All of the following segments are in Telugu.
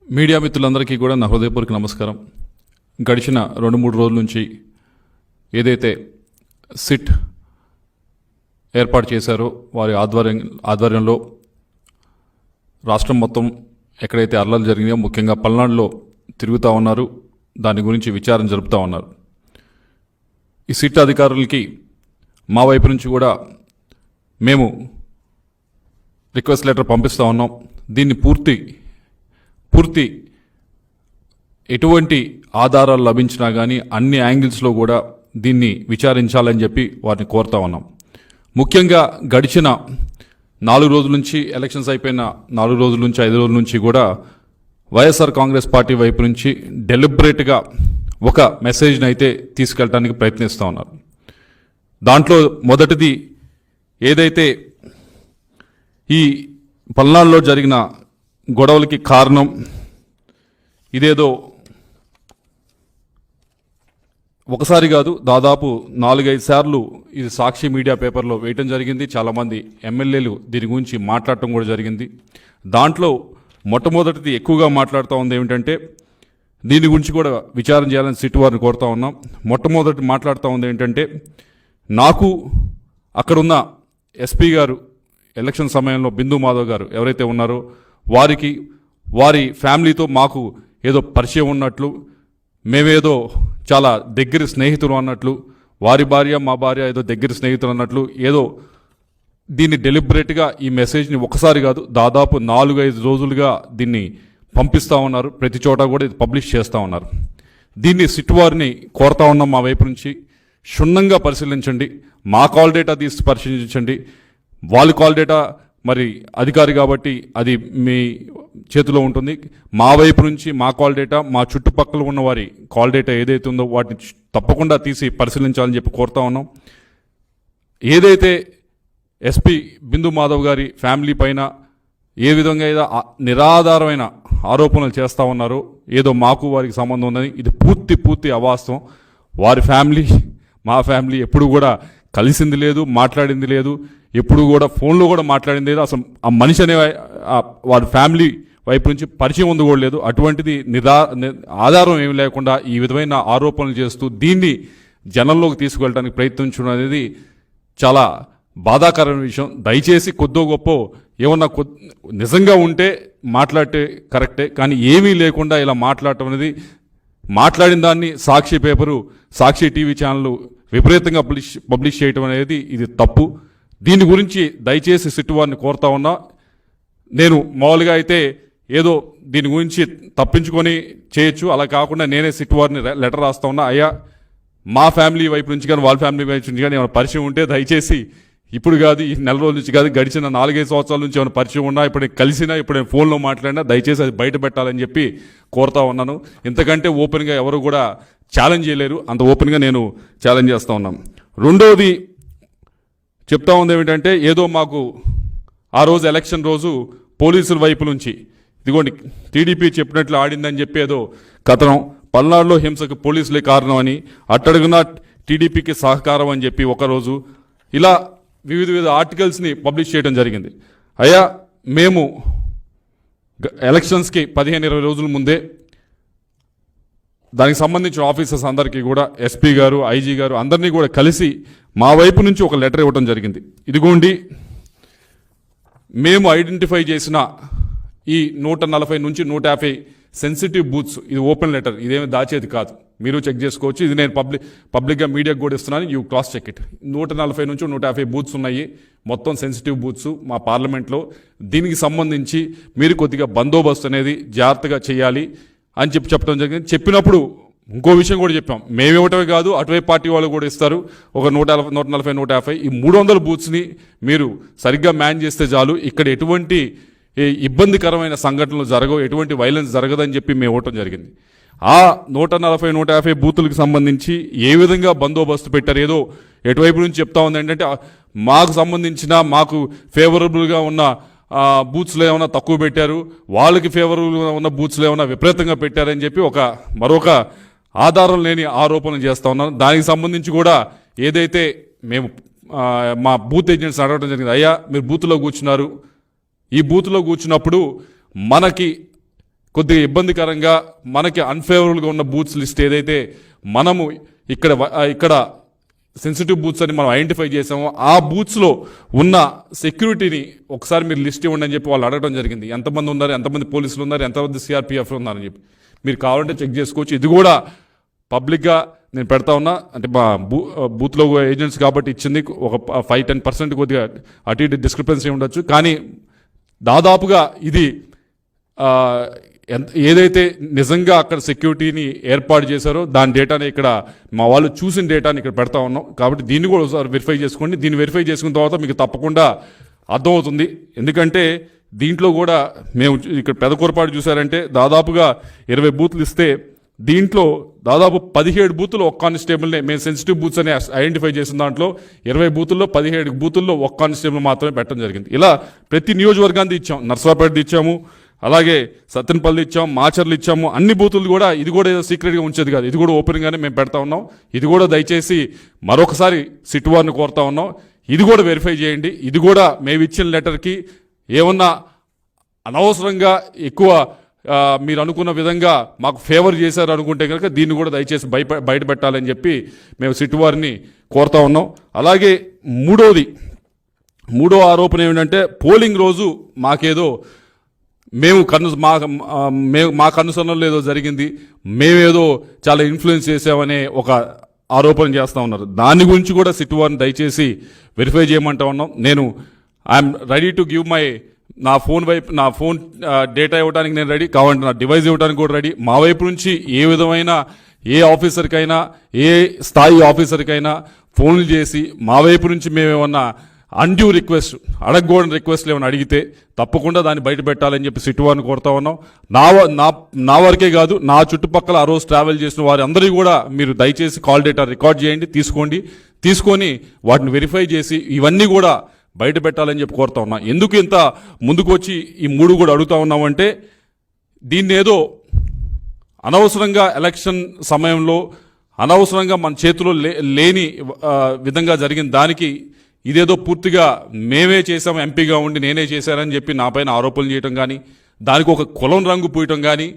మీడియా మిత్రులందరికీ కూడా నా హృదయపూర్వక నమస్కారం. గడిచిన 2-3 రోజుల నుంచి ఏదైతే సిట్ ఏర్పాటు చేశారో వారి ఆధ్వర్యంలో రాష్ట్రం మొత్తం ఎక్కడైతే అల్లర్లు జరిగినాయో ముఖ్యంగా పల్నాడులో తిరుగుతూ ఉన్నారు. దాని గురించి విచారణ జరుపుతూ ఉన్నారు. ఈ సిట్ అధికారులకి మా వైపు నుంచి కూడా మేము రిక్వెస్ట్ లెటర్ పంపిస్తూ ఉన్నాం. దీన్ని పూర్తి ఎటువంటి ఆధారాలు లభించినా కానీ అన్ని యాంగిల్స్లో కూడా దీన్ని విచారించాలని చెప్పి వారిని కోరుతా ఉన్నాం. ముఖ్యంగా గడిచిన 4 రోజుల నుంచి ఎలక్షన్స్ అయిపోయిన 4 రోజుల నుంచి 5 రోజుల నుంచి కూడా వైఎస్ఆర్ కాంగ్రెస్ పార్టీ వైపు నుంచి డెలిబరేట్గా ఒక మెసేజ్ని అయితే తీసుకెళ్ళడానికి ప్రయత్నిస్తూ ఉన్నారు. దాంట్లో మొదటిది ఏదైతే ఈ పల్నాడులో జరిగిన గొడవలకి కారణం ఇదేదో ఒకసారి కాదు, దాదాపు 4-5 సార్లు ఇది సాక్షి మీడియా పేపర్లో వేయటం జరిగింది. చాలామంది ఎమ్మెల్యేలు దీని గురించి మాట్లాడటం కూడా జరిగింది. దాంట్లో మొట్టమొదటిది ఎక్కువగా మాట్లాడుతూ ఉంది ఏమిటంటే దీని గురించి కూడా విచారణ చేయాలని సిట్ వారిని కోరుతా ఉన్నాం. మొట్టమొదటి మాట్లాడుతూ ఉంది ఏంటంటే నాకు అక్కడున్న ఎస్పీ గారు ఎలక్షన్ సమయంలో బిందు మాధవ్ గారు ఎవరైతే ఉన్నారో వారికి వారి ఫ్యామిలీతో మాకు ఏదో పరిచయం ఉన్నట్లు, మేమేదో చాలా దగ్గర స్నేహితులు అన్నట్లు, వారి భార్య మా భార్య ఏదో దగ్గర స్నేహితులు అన్నట్లు ఏదో దీన్ని డెలిబరేట్గా ఈ మెసేజ్ని ఒకసారి కాదు దాదాపు 4-5 రోజులుగా దీన్ని పంపిస్తూ ఉన్నారు. ప్రతి చోట కూడా ఇది పబ్లిష్ చేస్తూ ఉన్నారు. దీన్ని సిట్ వారిని కోరుతా ఉన్నాం మా వైపు నుంచి క్షుణ్ణంగా పరిశీలించండి. మా కాల్ డేటా తీసి పరిశీలించండి. వాళ్ళ కాల్ డేటా మరి అధికారి కాబట్టి అది మీ చేతిలో ఉంటుంది. మా వైపు నుంచి మా కాల్ డేటా, మా చుట్టుపక్కల ఉన్న వారి కాల్ డేటా ఏదైతే ఉందో వాటిని తప్పకుండా తీసి పరిశీలించాలని చెప్పి కోరుతా ఉన్నాం. ఏదైతే ఎస్పీ బిందు మాధవ్ గారి ఫ్యామిలీ పైన ఏ విధంగా ఏదో నిరాధారమైన ఆరోపణలు చేస్తూ ఉన్నారో, ఏదో మాకు వారికి సంబంధం ఉందని, ఇది పూర్తి అవాస్తవం. వారి ఫ్యామిలీ మా ఫ్యామిలీ ఎప్పుడు కూడా కలిసింది లేదు, మాట్లాడింది లేదు, ఎప్పుడు కూడా ఫోన్లో కూడా మాట్లాడింది లేదు. అసలు ఆ మనిషి అనే వారి ఫ్యామిలీ వైపు నుంచి పరిచయం ఉంది కూడా లేదు. అటువంటిది ఆధారం ఏమి లేకుండా ఈ విధమైన ఆరోపణలు చేస్తూ దీన్ని జనంలోకి తీసుకువెళ్ళడానికి ప్రయత్నించడం అనేది చాలా బాధాకరమైన విషయం. దయచేసి కొద్దో గొప్ప ఏమన్నా నిజంగా ఉంటే మాట్లాడితే కరెక్టే, కానీ ఏమీ లేకుండా ఇలా మాట్లాడటం అనేది, మాట్లాడిన దాన్ని సాక్షి పేపరు, సాక్షి టీవీ ఛానళ్ళు విపరీతంగా పబ్లిష్ చేయటం అనేది ఇది తప్పు. దీని గురించి దయచేసి సిట్ వారిని కోరుతా ఉన్నా. నేను మామూలుగా అయితే ఏదో దీని గురించి తప్పించుకొని చేయొచ్చు, అలా కాకుండా నేనే సిట్ వారిని లెటర్ రాస్తా ఉన్నా. అయ్యా, మా ఫ్యామిలీ వైపు నుంచి కానీ వాళ్ళ ఫ్యామిలీ వైపు నుంచి కానీ ఏమైనా పరిచయం ఉంటే దయచేసి ఇప్పుడు కాదు, ఈ నెల రోజుల నుంచి కాదు, గడిచిన 4-5 సంవత్సరాల నుంచి ఏమైనా పరిచయం ఉన్నా, ఇప్పుడు నేను కలిసినా, ఇప్పుడు నేను ఫోన్లో మాట్లాడినా దయచేసి అది బయట పెట్టాలని చెప్పి కోరుతా ఉన్నాను. ఇంతకంటే ఓపెన్గా ఎవరు కూడా ఛాలెంజ్ చేయలేరు, అంత ఓపెన్గా నేను ఛాలెంజ్ చేస్తూ ఉన్నాను. రెండోది చెప్తా ఉంది ఏమిటంటే ఏదో మాకు ఆ రోజు ఎలక్షన్ రోజు పోలీసుల వైపు నుంచి ఇదిగోండి టీడీపీ చెప్పినట్లు ఆడిందని చెప్పి ఏదో కథనం, పల్నాడులో హింసకు పోలీసులే కారణం అని, అట్టడుగున టీడీపీకి సహకారం అని చెప్పి ఒకరోజు ఇలా వివిధ ఆర్టికల్స్ని పబ్లిష్ చేయడం జరిగింది. అయ్యా, మేము ఎలక్షన్స్కి 15-20 రోజుల ముందే దానికి సంబంధించిన ఆఫీసర్స్ అందరికీ కూడా ఎస్పీ గారు, ఐజీ గారు అందరినీ కూడా కలిసి మా వైపు నుంచి ఒక లెటర్ ఇవ్వడం జరిగింది. ఇదిగోండి మేము ఐడెంటిఫై చేసిన ఈ 140 నుంచి 150 సెన్సిటివ్ బూత్స్, ఇది ఓపెన్ లెటర్, ఇదేమి దాచేది కాదు, మీరు చెక్ చేసుకోవచ్చు. ఇది నేను పబ్లిక్గా మీడియాకు కూడా ఇస్తున్నాను, యూ క్రాస్ చెక్ ఇట్. 140 నుంచి 150 బూత్స్ ఉన్నాయి, మొత్తం సెన్సిటివ్ బూత్స్ మా పార్లమెంట్లో. దీనికి సంబంధించి మీరు కొద్దిగా బందోబస్తు అనేది జాగ్రత్తగా చేయాలి అని చెప్పడం జరిగింది. చెప్పినప్పుడు ఇంకో విషయం కూడా చెప్పాం, మేమివ్వటమే కాదు అటువైపు పార్టీ వాళ్ళు కూడా ఇస్తారు, ఒక 140-150 ఈ 300 బూత్స్ని మీరు సరిగ్గా మ్యాన్ చేస్తే చాలు, ఇక్కడ ఎటువంటి ఇబ్బందికరమైన సంఘటనలు జరగవు, ఎటువంటి వైలెన్స్ జరగదని చెప్పి మేము ఇవ్వటం జరిగింది. ఆ 140-150 బూతులకు సంబంధించి ఏ విధంగా బందోబస్తు పెట్టారు, ఏదో ఎటువైపు నుంచి చెప్తా ఉంది ఏంటంటే మాకు సంబంధించిన మాకు ఫేవరబుల్గా ఉన్న బూత్స్లో ఏమైనా తక్కువ పెట్టారు, వాళ్ళకి ఫేవరబుల్గా ఉన్న బూత్స్లో ఏమైనా విపరీతంగా పెట్టారని చెప్పి మరొక ఆధారం లేని ఆరోపణలు చేస్తూ ఉన్నాను. దానికి సంబంధించి కూడా ఏదైతే మేము మా బూత్ ఏజెంట్స్ అడగడం జరిగింది, అయ్యా మీరు బూత్లో కూర్చున్నారు, ఈ బూత్లో కూర్చున్నప్పుడు మనకి కొద్దిగా ఇబ్బందికరంగా మనకి అన్ఫేవరబుల్గా ఉన్న బూత్స్ లిస్ట్ ఏదైతే మనము ఇక్కడ సెన్సిటివ్ బూత్స్ అని మనం ఐడెంటిఫై చేసామో ఆ బూత్స్లో ఉన్న సెక్యూరిటీని ఒకసారి మీరు లిస్ట్ ఇవ్వండి అని చెప్పి వాళ్ళు అడగడం జరిగింది. ఎంతమంది ఉన్నారు, ఎంతమంది పోలీసులు ఉన్నారు, ఎంతమంది సిఆర్పిఎఫ్ ఉన్నారని చెప్పి మీరు కావాలంటే చెక్ చేసుకోవచ్చు. ఇది కూడా పబ్లిక్గా నేను పెడతా ఉన్నా. అంటే మా బూత్లో ఏజెంట్స్ కాబట్టి ఇచ్చింది ఒక 5-10% కొద్దిగా అటు ఇటు డిస్క్రిపెన్సీ ఉండొచ్చు. కానీ దాదాపుగా ఇది ఏదైతే నిజంగా అక్కడ సెక్యూరిటీని ఏర్పాటు చేశారో దాని డేటాని ఇక్కడ మా వాళ్ళు చూసిన డేటాని ఇక్కడ పెడతా ఉన్నాం. కాబట్టి దీన్ని కూడా ఒకసారి వెరిఫై చేసుకోండి. దీన్ని వెరిఫై చేసుకున్న తర్వాత మీకు తప్పకుండా అర్థమవుతుంది. ఎందుకంటే దీంట్లో కూడా మేము ఇక్కడ పెదకూరపాటు చూసారంటే దాదాపుగా 20 బూత్లు ఇస్తే దీంట్లో దాదాపు 17 బూతులు ఒక కానిస్టేబుల్నే మేము సెన్సిటివ్ బూత్స్ అని ఐడెంటిఫై చేసిన దాంట్లో 20 బూతుల్లో 17 బూతుల్లో ఒక కానిస్టేబుల్ మాత్రమే పెట్టడం జరిగింది. ఇలా ప్రతి నియోజకవర్గాన్ని ఇచ్చాం. నర్సరావుపేట ఇచ్చాము, అలాగే సత్తెనపల్లి ఇచ్చాము, మాచర్లు ఇచ్చాము. అన్ని బూతులు కూడా ఇది కూడా ఏదో సీక్రెట్గా ఉంచేది కాదు, ఇది కూడా ఓపెన్గానే మేము పెడతా ఉన్నాం. ఇది కూడా దయచేసి మరొకసారి సిట్ వారిని కోరుతా ఉన్నాం, ఇది కూడా వెరిఫై చేయండి. ఇది కూడా మేము ఇచ్చిన లెటర్కి ఏమన్నా అనవసరంగా ఎక్కువ మీరు అనుకున్న విధంగా మాకు ఫేవర్ చేశారు అనుకుంటే కనుక దీన్ని కూడా దయచేసి బయట పెట్టాలని చెప్పి మేము సిట్ వారిని కోరుతా ఉన్నాం. అలాగే మూడో ఆరోపణ ఏమిటంటే పోలింగ్ రోజు మాకేదో మా కనుసన్నలో ఏదో జరిగింది, మేమేదో చాలా ఇన్ఫ్లుయెన్స్ చేసామనే ఒక ఆరోపణ చేస్తూ ఉన్నారు. దాని గురించి కూడా సిట్ వారిని దయచేసి వెరిఫై చేయమంటా ఉన్నాం. ఐఎమ్ రెడీ టు గివ్ నా ఫోన్ డేటా ఇవ్వడానికి నేను రెడీ, కావాలంటే నా డివైస్ ఇవ్వడానికి కూడా రెడీ. మా వైపు నుంచి ఏ విధమైన ఏ ఆఫీసర్కైనా ఏ స్థాయి ఆఫీసర్కైనా ఫోన్లు చేసి మా వైపు నుంచి మేమేమన్నా అన్డ్యూ రిక్వెస్ట్ అడగకూడని రిక్వెస్ట్లు ఏమైనా అడిగితే తప్పకుండా దాన్ని బయట పెట్టాలని చెప్పి సిట్ వారిని కోరుతా ఉన్నాం. నా వరకే కాదు, నా చుట్టుపక్కల ఆ రోజు ట్రావెల్ చేసిన వారి అందరికీ కూడా మీరు దయచేసి కాల్ డేటా రికార్డ్ చేయండి, తీసుకొని వాటిని వెరిఫై చేసి ఇవన్నీ కూడా బయట పెట్టాలని చెప్పి కోరుతా ఉన్నా. ఎందుకు ఇంత ముందుకు వచ్చి ఈ 3 కూడా అడుగుతా ఉన్నామంటే దీన్ని ఏదో అనవసరంగా ఎలక్షన్ సమయంలో అనవసరంగా మన చేతిలో లేని విధంగా జరిగిన దానికి ఇదేదో పూర్తిగా మేమే చేసాం, ఎంపీగా ఉండి నేనే చేశానని చెప్పి నా పైన ఆరోపణలు చేయటం కానీ, దానికి ఒక కులం రంగు పూయటం కానీ,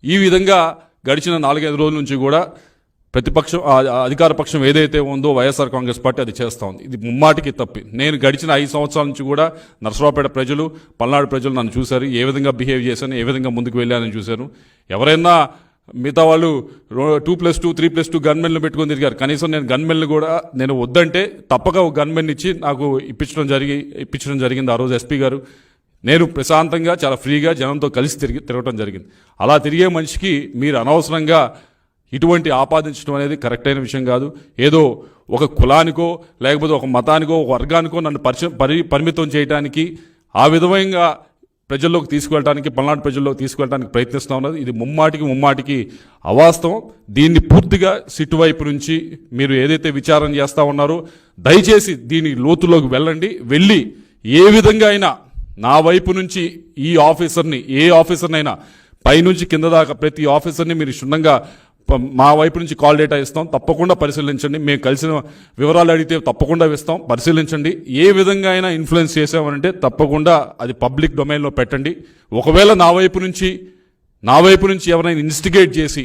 ఈ విధంగా గడిచిన 4-5 రోజుల నుంచి కూడా ప్రతిపక్షం అధికార పక్షం ఏదైతే ఉందో వైఎస్ఆర్ కాంగ్రెస్ పార్టీ అది చేస్తూ ఉంది. ఇది ముమ్మాటికి తప్పి. నేను గడిచిన 5 సంవత్సరాల నుంచి కూడా నర్సరావుపేట ప్రజలు, పల్నాడు ప్రజలు నన్ను చూశారు, ఏ విధంగా బిహేవ్ చేశాను, ఏ విధంగా ముందుకు వెళ్ళానని చూశాను. ఎవరైనా మిగతా వాళ్ళు 2+2 3+2 గన్మెన్లు పెట్టుకొని తిరిగారు. కనీసం నేను గన్మెన్లు కూడా నేను వద్దంటే తప్పక ఒక గన్మెన్ ఇచ్చి నాకు ఇప్పించడం జరిగింది ఆ రోజు ఎస్పీ గారు. నేను ప్రశాంతంగా చాలా ఫ్రీగా జనంతో కలిసి తిరగటం జరిగింది. అలా తిరిగే మనిషికి మీరు అనవసరంగా ఇటువంటి ఆపాదించడం అనేది కరెక్ట్ అయిన విషయం కాదు. ఏదో ఒక కులానికో లేకపోతే ఒక మతానికో ఒక వర్గానికో నన్ను పరిమితం చేయడానికి ఆ విధంగా ప్రజల్లోకి తీసుకువెళ్ళడానికి, పల్నాడు ప్రజల్లోకి తీసుకువెళ్ళడానికి ప్రయత్నిస్తూ ఉన్నది. ఇది ముమ్మాటికి అవాస్తవం. దీన్ని పూర్తిగా సిట్ వైపు నుంచి మీరు ఏదైతే విచారణ చేస్తూ ఉన్నారో దయచేసి దీని లోతులోకి వెళ్ళి ఏ విధంగా అయినా నా వైపు నుంచి ఏ ఆఫీసర్నైనా పైనుంచి కింద దాకా ప్రతి ఆఫీసర్ని మీరు క్షుణ్ణంగా మా వైపు నుంచి కాల్ డేటా ఇస్తాం, తప్పకుండా పరిశీలించండి. మేము కలిసిన వివరాలు అడిగితే తప్పకుండా ఇస్తాం, పరిశీలించండి. ఏ విధంగా అయినా ఇన్ఫ్లుయెన్స్ చేసామనంటే తప్పకుండా అది పబ్లిక్ డొమైన్లో పెట్టండి. ఒకవేళ నా వైపు నుంచి ఎవరైనా ఇన్వెస్టిగేట్ చేసి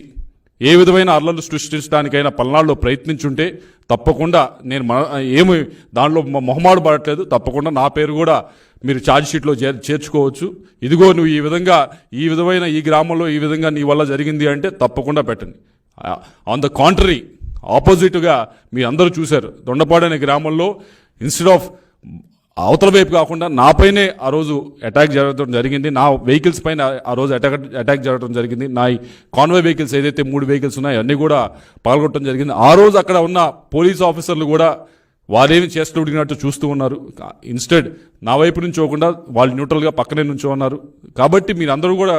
ఏ విధమైన అల్లర్లు సృష్టించడానికైనా పల్నాడులో ప్రయత్నించుంటే తప్పకుండా నేను ఏమి దానిలో మొహమాడు పడట్లేదు, తప్పకుండా నా పేరు కూడా మీరు ఛార్జ్ షీట్లో చేర్చుకోవచ్చు. ఇదిగో నువ్వు ఈ విధమైన ఈ గ్రామంలో ఈ విధంగా నీ వల్ల జరిగింది అంటే తప్పకుండా పెట్టండి. ఆన్ ద కాంట్రరీ ఆపోజిట్గా మీ అందరూ చూశారు, దొండపాడు అనే గ్రామంలో ఇన్స్టెడ్ ఆఫ్ అవతల వైపు కాకుండా నాపైనే ఆ రోజు అటాక్ జరగడం జరిగింది. నా వెహికల్స్ పైన ఆ రోజు అటాక్ జరగడం జరిగింది. నా కాన్వాయ్ వెహికల్స్ ఏదైతే 3 వెహికల్స్ ఉన్నాయో అన్నీ కూడా పాల్గొనడం జరిగింది. ఆ రోజు అక్కడ ఉన్న పోలీస్ ఆఫీసర్లు కూడా వారేమి చేస్తుడిగినట్టు చూస్తూ ఉన్నారు. ఇన్స్టెడ్ నా వైపు నుంచి పోకుండా వాళ్ళు న్యూట్రల్గా పక్కనే నుంచో ఉన్నారు. కాబట్టి మీరందరూ కూడా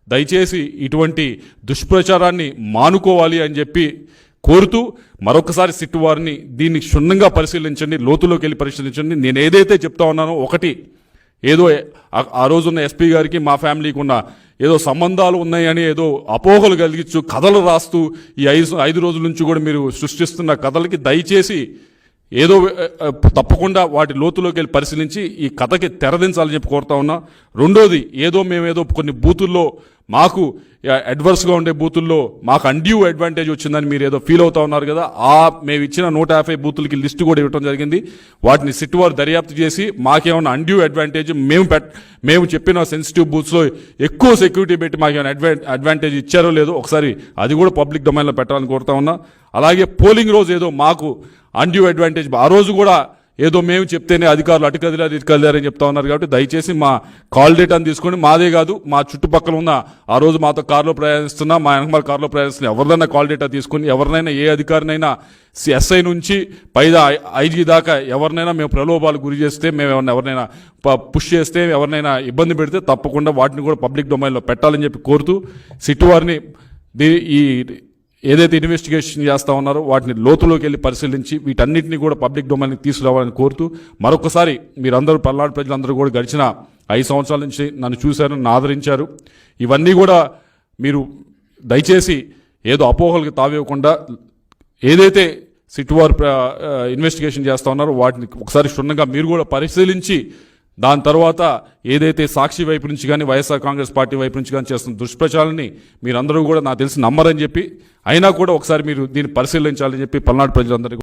దయచేసి ఇటువంటి దుష్ప్రచారాన్ని మానుకోవాలి అని చెప్పి కోరుతూ మరొకసారి సిట్ వారిని దీన్ని క్షుణ్ణంగా పరిశీలించండి, లోతులోకి వెళ్ళి పరిశీలించండి. నేను ఏదైతే చెప్తా ఉన్నానో ఒకటి ఏదో ఆ రోజున్న ఎస్పీ గారికి మా ఫ్యామిలీకి ఉన్న ఏదో సంబంధాలు ఉన్నాయని ఏదో అపోహలు కలిగించు కథలు రాస్తూ ఈ 5 రోజుల నుంచి కూడా మీరు సృష్టిస్తున్న కథలకి దయచేసి ఏదో తప్పకుండా వాటి లోతులోకి వెళ్ళి పరిశీలించి ఈ కథకి తెరదించాలని చెప్పి కోరుతా ఉన్నా. రెండోది, మేమేదో కొన్ని బూతుల్లో మాకు అడ్వర్స్గా ఉండే బూతుల్లో మాకు అన్డ్యూ అడ్వాంటేజ్ వచ్చిందని మీరు ఏదో ఫీల్ అవుతా ఉన్నారు కదా. మేము ఇచ్చిన 150 బూతులకి లిస్టు కూడా ఇవ్వడం జరిగింది. వాటిని సిట్ వారు దర్యాప్తు చేసి మాకేమన్నా అన్డ్యూ అడ్వాంటేజ్, మేము చెప్పిన సెన్సిటివ్ బూత్స్లో ఎక్కువ సెక్యూరిటీ పెట్టి మాకేమైనా అడ్వాంటేజ్ ఇచ్చారో లేదో ఒకసారి అది కూడా పబ్లిక్ డొమైన్లో పెట్టాలని కోరుతా ఉన్నా. అలాగే పోలింగ్ రోజు ఏదో మాకు అన్డ్యూ అడ్వాంటేజ్, ఆ రోజు కూడా ఏదో మేము చెప్తేనే అధికారులు అటు కదిలారు ఇటు కదిలారని చెప్తా ఉన్నారు. కాబట్టి దయచేసి మా కాల్ డేటాను తీసుకొని, మాదే కాదు మా చుట్టుపక్కల ఉన్న ఆ రోజు మాతో కారులో ప్రయాణిస్తున్నా, మా వెనకమాల కారులో ప్రయాణిస్తున్నా ఎవరిదైనా కాల్ డేటా తీసుకుని ఎవరినైనా, ఏ అధికారినైనా, ఎస్ఐ నుంచి పైదా ఐజీ దాకా ఎవరినైనా మేము ప్రలోభాలు గురి చేస్తే, మేము ఎవరినైనా పుష్ చేస్తే, ఎవరినైనా ఇబ్బంది పెడితే తప్పకుండా వాటిని కూడా పబ్లిక్ డొమైన్లో పెట్టాలని చెప్పి కోరుతూ, సిట్ వారిని ఈ ఏదైతే ఇన్వెస్టిగేషన్ చేస్తా ఉన్నారో వాటిని లోతులోకి వెళ్ళి పరిశీలించి వీటన్నిటిని కూడా పబ్లిక్ డొమైన్కి తీసుకురావాలని కోరుతూ, మరొకసారి మీరందరూ పల్నాడు ప్రజలందరూ కూడా గడిచిన 5 సంవత్సరాల నుంచి నన్ను చూశారు, నన్ను ఆదరించారు. ఇవన్నీ కూడా మీరు దయచేసి ఏదో అపోహలకు తావివ్వకుండా ఏదైతే సిట్ వారు ఇన్వెస్టిగేషన్ చేస్తా ఉన్నారో వాటిని ఒకసారి క్షుణ్ణంగా మీరు కూడా పరిశీలించి, దాని తర్వాత ఏదైతే సాక్షి వైపు నుంచి కానీ వైఎస్ఆర్ కాంగ్రెస్ పార్టీ వైపు నుంచి కానీ చేస్తున్న దుష్ప్రచారాన్ని మీరందరూ కూడా నాకు తెలిసి నమ్మరని చెప్పి, అయినా కూడా ఒకసారి మీరు దీన్ని పరిశీలించాలని చెప్పి పల్నాడు ప్రజలందరికీ